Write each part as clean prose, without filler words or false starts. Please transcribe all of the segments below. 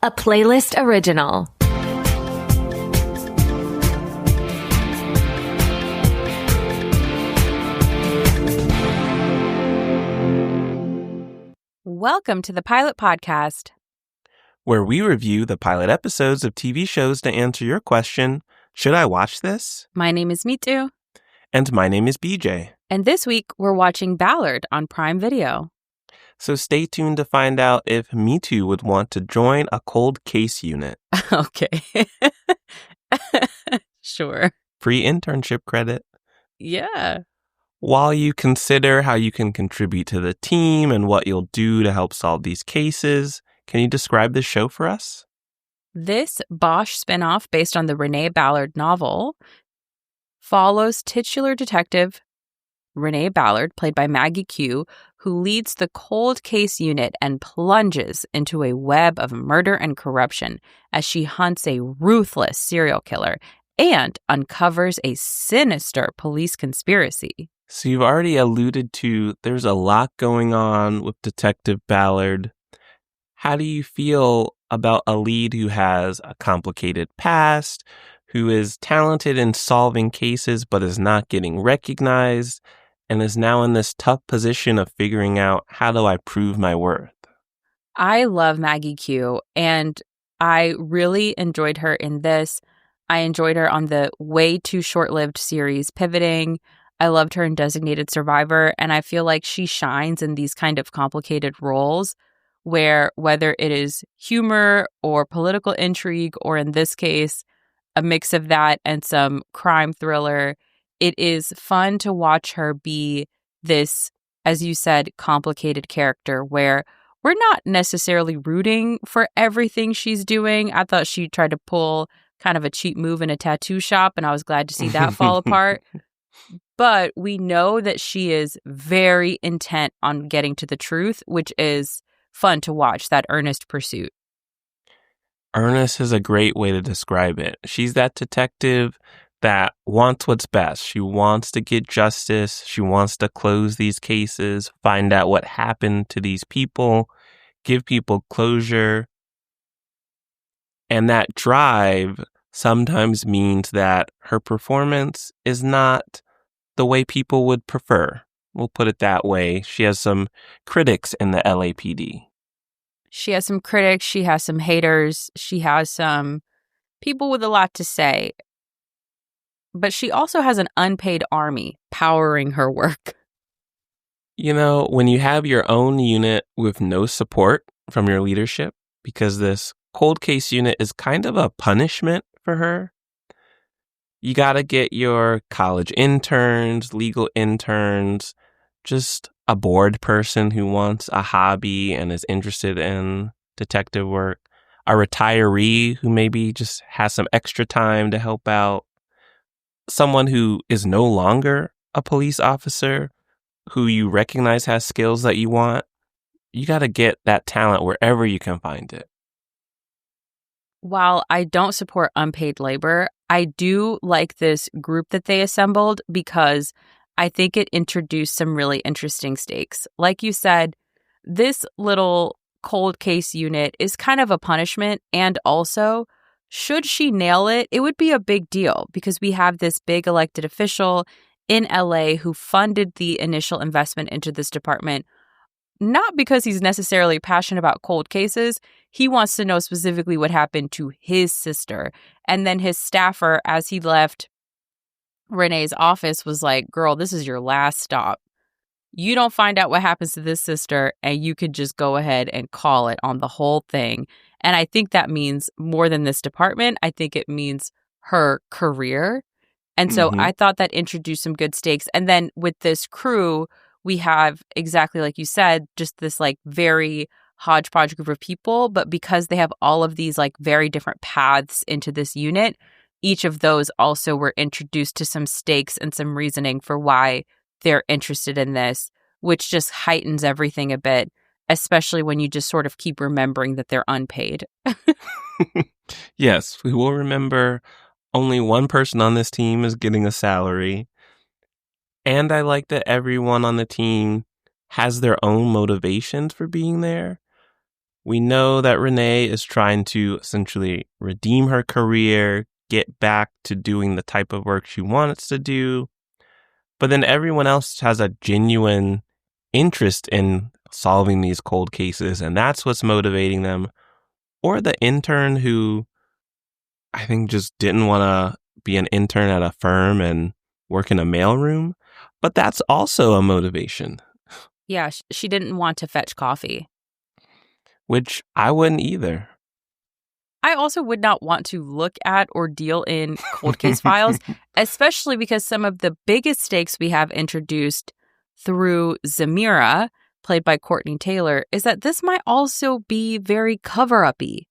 a Playlyst original. Welcome to the Pilot Podcast, where we review the pilot episodes of TV shows to answer your question, should I watch this? My name is Mitu. And my name is BJ. And this week, we're watching Ballard on Prime Video. So stay tuned to find out if Mitu would want to join a cold case unit. Okay. Sure. Free internship credit. Yeah. While you consider how you can contribute to the team and what you'll do to help solve these cases, can you describe the show for us? This Bosch spinoff based on the Renee Ballard novel follows titular detective Renee Ballard, played by Maggie Q, who leads the cold case unit and plunges into a web of murder and corruption as she hunts a ruthless serial killer and uncovers a sinister police conspiracy. So you've already alluded to there's a lot going on with Detective Ballard. How do you feel about a lead who has a complicated past, who is talented in solving cases but is not getting recognized, and is now in this tough position of figuring out, how do I prove my worth? I love Maggie Q, and I really enjoyed her in this. I enjoyed her on the way too short-lived series Pivoting. I loved her in Designated Survivor, and I feel like she shines in these kind of complicated roles where, whether it is humor or political intrigue, or in this case, a mix of that and some crime thriller, it is fun to watch her be this, as you said, complicated character where we're not necessarily rooting for everything she's doing. I thought she tried to pull kind of a cheap move in a tattoo shop, and I was glad to see that fall apart. But we know that she is very intent on getting to the truth, which is fun to watch, that earnest pursuit. Earnest is a great way to describe it. She's that detective that wants what's best. She wants to get justice. She wants to close these cases, find out what happened to these people, give people closure. And that drive sometimes means that her performance is not the way people would prefer. We'll put it that way. She has some critics in the LAPD. She has some critics. She has some haters. She has some people with a lot to say. But she also has an unpaid army powering her work. You know, when you have your own unit with no support from your leadership, because this cold case unit is kind of a punishment for her, you got to get your college interns, legal interns, just a bored person who wants a hobby and is interested in detective work, a retiree who maybe just has some extra time to help out, someone who is no longer a police officer, who you recognize has skills that you want. You got to get that talent wherever you can find it. While I don't support unpaid labor, I do like this group that they assembled because I think it introduced some really interesting stakes. Like you said, this little cold case unit is kind of a punishment, and also, should she nail it, it would be a big deal because we have this big elected official in LA who funded the initial investment into this department, not because he's necessarily passionate about cold cases. He wants to know specifically what happened to his sister. And then his staffer, as he left Renee's office, was like, girl, this is your last stop. You don't find out what happens to this sister, and you could just go ahead and call it on the whole thing. And I think that means more than this department. I think it means her career. And so I thought that introduced some good stakes. And then with this crew, we have, exactly like you said, just this like very hodgepodge group of people. But because they have all of these like very different paths into this unit, each of those also were introduced to some stakes and some reasoning for why they're interested in this, which just heightens everything a bit, especially when you just sort of keep remembering that they're unpaid. Yes, we will remember only one person on this team is getting a salary. And I like that everyone on the team has their own motivations for being there. We know that Renee is trying to essentially redeem her career, get back to doing the type of work she wants to do. But then everyone else has a genuine interest in solving these cold cases, and that's what's motivating them. Or the intern who I think just didn't want to be an intern at a firm and work in a mailroom. But that's also a motivation. Yeah, she didn't want to fetch coffee. Which I wouldn't either. I also would not want to look at or deal in cold case files, especially because some of the biggest stakes we have introduced through Zamira, played by Courtney Taylor, is that this might also be very cover-up-y.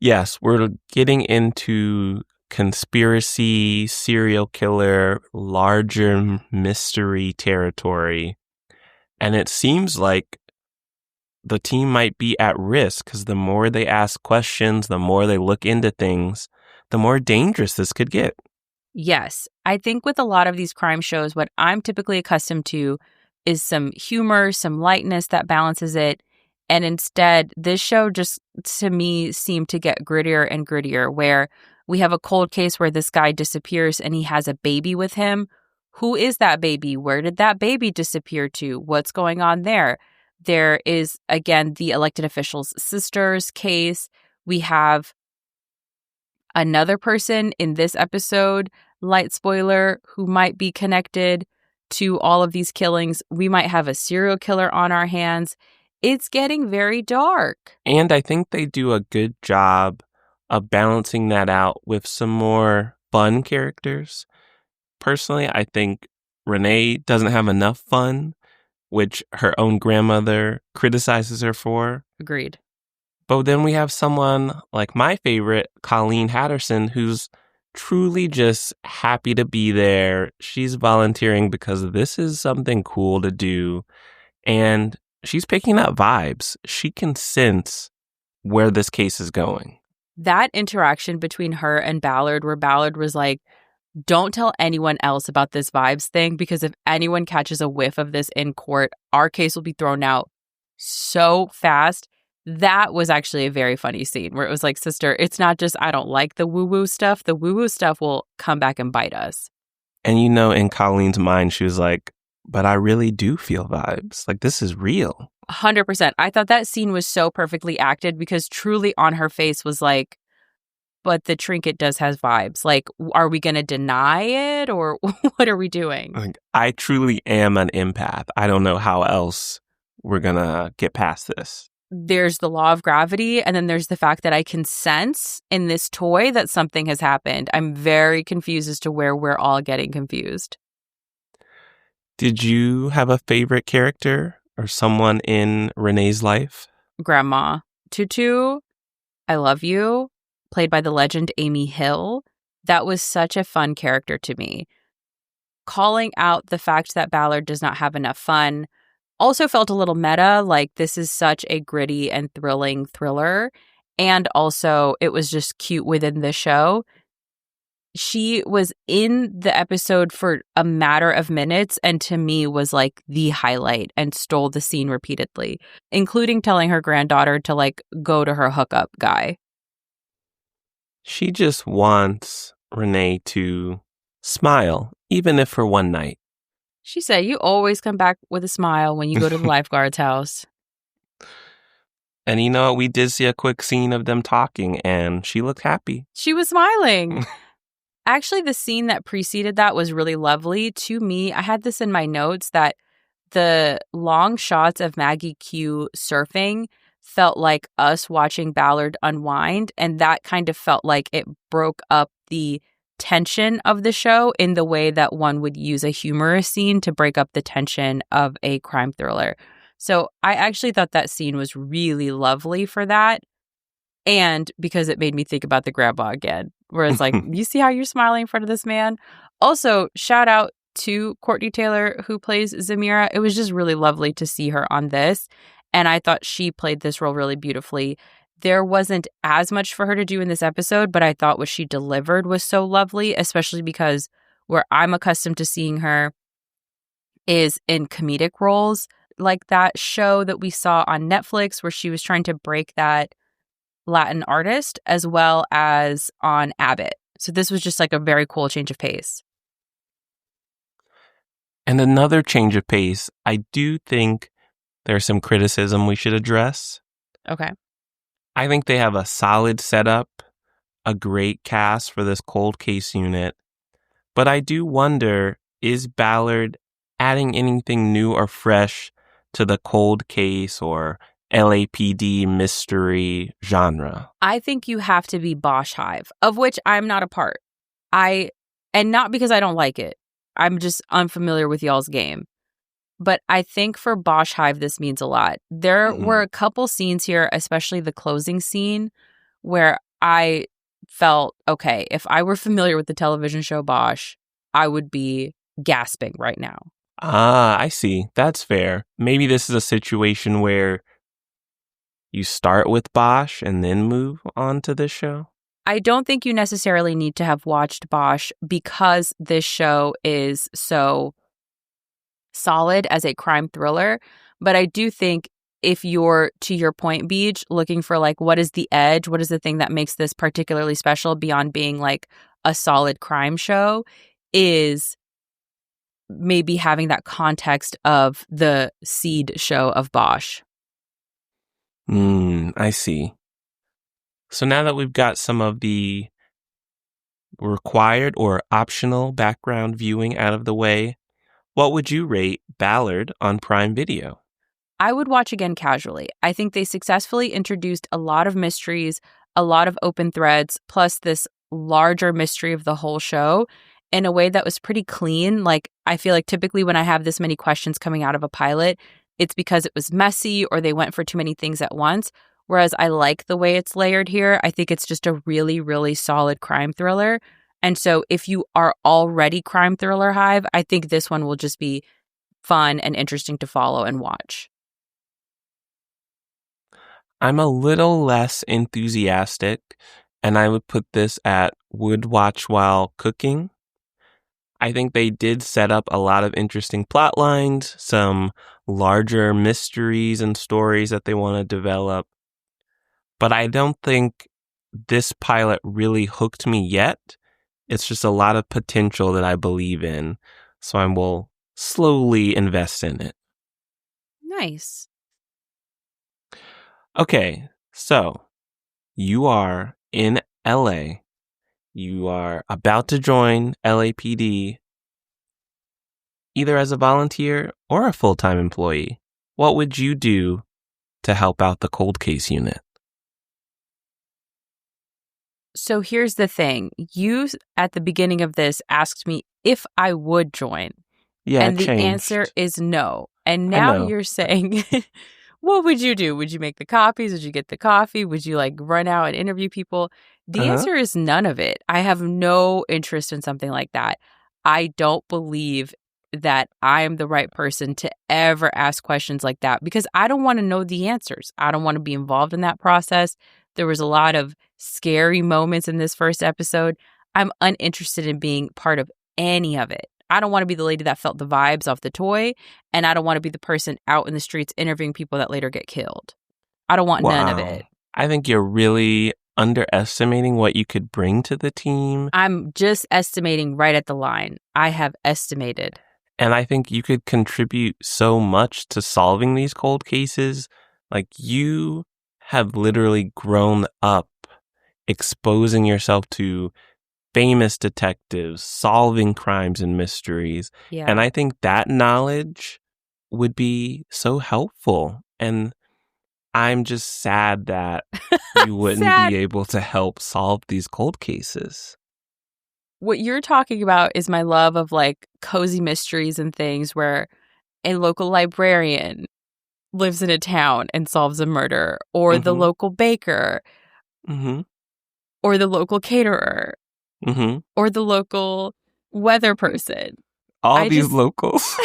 Yes, we're getting into conspiracy, serial killer, larger mystery territory. And it seems like the team might be at risk because the more they ask questions, the more they look into things, the more dangerous this could get. Yes, I think with a lot of these crime shows, what I'm typically accustomed to is some humor, some lightness that balances it. And instead, this show just, to me, seemed to get grittier and grittier, where we have a cold case where this guy disappears and he has a baby with him. Who is that baby? Where did that baby disappear to? What's going on there? There is, again, the elected official's sister's case. We have another person in this episode, light spoiler, who might be connected to all of these killings. We might have a serial killer on our hands. It's getting very dark. And I think they do a good job of balancing that out with some more fun characters. Personally, I think Renee doesn't have enough fun, which her own grandmother criticizes her for. Agreed. But then we have someone like my favorite, Colleen Hatterson, who's truly just happy to be there. She's volunteering because this is something cool to do. And she's picking up vibes. She can sense where this case is going. That interaction between her and Ballard, where Ballard was like, don't tell anyone else about this vibes thing, because if anyone catches a whiff of this in court, our case will be thrown out so fast. That was actually a very funny scene where it was like, sister, it's not just I don't like the woo-woo stuff. The woo-woo stuff will come back and bite us. And you know, in Colleen's mind, she was like, but I really do feel vibes. Like, this is real. 100%. I thought that scene was so perfectly acted because truly on her face was like, but the trinket does has vibes. Like, are we going to deny it or what are we doing? Like, I truly am an empath. I don't know how else we're going to get past this. There's the law of gravity, and then there's the fact that I can sense in this toy that something has happened. I'm very confused as to where we're all getting confused. Did you have a favorite character or someone in Renee's life? Grandma. Tutu, I love you, played by the legend Amy Hill. That was such a fun character to me. Calling out the fact that Ballard does not have enough fun also felt a little meta, like this is such a gritty and thrilling thriller. And also, it was just cute within the show. She was in the episode for a matter of minutes and to me was like the highlight and stole the scene repeatedly, including telling her granddaughter to like go to her hookup guy. She just wants Renee to smile, even if for one night. She said, you always come back with a smile when you go to the lifeguard's house. And you know, we did see a quick scene of them talking and she looked happy. She was smiling. Actually, the scene that preceded that was really lovely. To me, I had this in my notes that the long shots of Maggie Q surfing felt like us watching Ballard unwind. And that kind of felt like it broke up the tension of the show in the way that one would use a humorous scene to break up the tension of a crime thriller. So I actually thought that scene was really lovely for that. And because it made me think about the grandma again, where it's like, you see how you're smiling in front of this man? Also, shout out to Courtney Taylor, who plays Zamira. It was just really lovely to see her on this. And I thought she played this role really beautifully. There wasn't as much for her to do in this episode, but I thought what she delivered was so lovely, especially because where I'm accustomed to seeing her is in comedic roles. like that show that we saw on Netflix where she was trying to break that Latin artist, as well as on Abbott. So this was just like a very cool change of pace. And another change of pace, I do think there's some criticism we should address. Okay. I think they have a solid setup, a great cast for this cold case unit. But I do wonder, is Ballard adding anything new or fresh to the cold case or LAPD mystery genre? I think you have to be Bosch Hive, of which I'm not a part. And not because I don't like it. I'm just unfamiliar with y'all's game. But I think for Bosch Hive, this means a lot. There were a couple scenes here, especially the closing scene, where I felt, okay, if I were familiar with the television show Bosch, I would be gasping right now. Ah, I see. That's fair. Maybe this is a situation where you start with Bosch and then move on to this show? I don't think you necessarily need to have watched Bosch because this show is so solid as a crime thriller. But I do think if you're, to your point, Beej, looking for like, what is the edge? What is the thing that makes this particularly special beyond being like a solid crime show is maybe having that context of the seed show of Bosch. I see. So now that we've got some of the required or optional background viewing out of the way, what would you rate Ballard on Prime Video? I would watch again casually. I think they successfully introduced a lot of mysteries, a lot of open threads, plus this larger mystery of the whole show in a way that was pretty clean. Like, I feel like typically when I have this many questions coming out of a pilot, it's because it was messy or they went for too many things at once. Whereas I like the way it's layered here. I think it's just a really, really solid crime thriller. And so if you are already crime thriller hive, I think this one will just be fun and interesting to follow and watch. I'm a little less enthusiastic, and I would put this at would watch while cooking. I think they did set up a lot of interesting plot lines, some larger mysteries and stories that they want to develop. But I don't think this pilot really hooked me yet. It's just a lot of potential that I believe in, so I will slowly invest in it. Nice. Okay, so you are in LA. You are about to join LAPD, either as a volunteer or a full-time employee. What would you do to help out the cold case unit? So here's the thing. You, at the beginning of this, asked me if I would join. Yeah, and the changed. answer is no. And now you're saying, what would you do? Would you make the copies? Would you get the coffee? Would you like run out and interview people? The answer is none of it. I have no interest in something like that. I don't believe that I am the right person to ever ask questions like that because I don't want to know the answers. I don't want to be involved in that process. There was a lot of scary moments in this first episode. I'm uninterested in being part of any of it. I don't want to be the lady that felt the vibes off the toy, and I don't want to be the person out in the streets interviewing people that later get killed. I don't want none of it. I think you're really underestimating what you could bring to the team. I'm just estimating right at the line. I have estimated. And I think you could contribute so much to solving these cold cases. Like, you have literally grown up exposing yourself to famous detectives, solving crimes and mysteries. Yeah. And I think that knowledge would be so helpful. And I'm just sad that you wouldn't be able to help solve these cold cases. What you're talking about is my love of like cozy mysteries and things where a local librarian lives in a town and solves a murder, or the local baker, or the local caterer, or the local weather person. All these locals.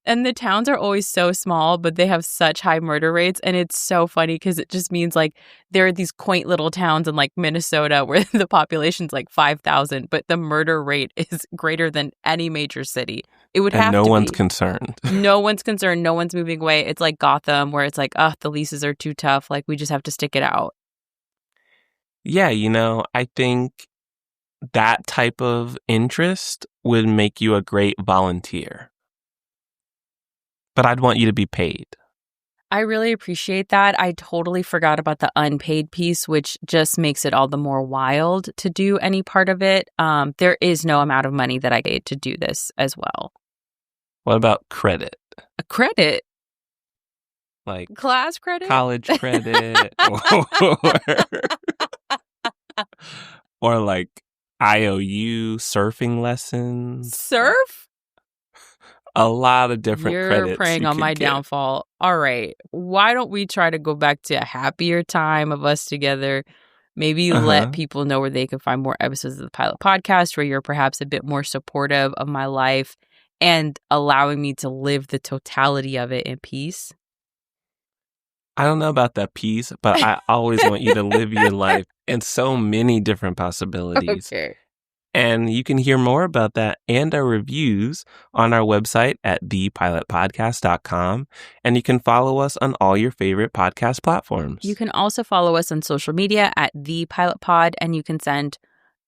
And the towns are always so small, but they have such high murder rates. And it's so funny because it just means like there are these quaint little towns in like Minnesota where the population's like 5,000, but the murder rate is greater than any major city. It would have to be. And no one's concerned. No one's concerned. No one's moving away. It's like Gotham where it's like, oh, the leases are too tough. Like we just have to stick it out. Yeah, I think that type of interest would make you a great volunteer. But I'd want you to be paid. I really appreciate that. I totally forgot about the unpaid piece, which just makes it all the more wild to do any part of it. There is no amount of money that I get to do this as well. What about credit? A credit? Like class credit? College credit? or like IOU, surfing lessons. Surf? A lot of different credits. You're preying on my downfall. All right. Why don't we try to go back to a happier time of us together? Maybe let people know where they can find more episodes of the Pilot Podcast where you're perhaps a bit more supportive of my life and allowing me to live the totality of it in peace. I don't know about that piece, but I always want you to live your life in so many different possibilities. Okay. And you can hear more about that and our reviews on our website at thepilotpodcast.com. And you can follow us on all your favorite podcast platforms. You can also follow us on social media at thepilotpod, and you can send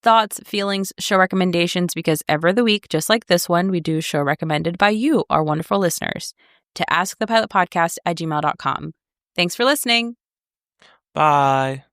thoughts, feelings, show recommendations, because every other week, just like this one, we do a show recommended by you, our wonderful listeners, to askthepilotpodcast@gmail.com. Thanks for listening. Bye.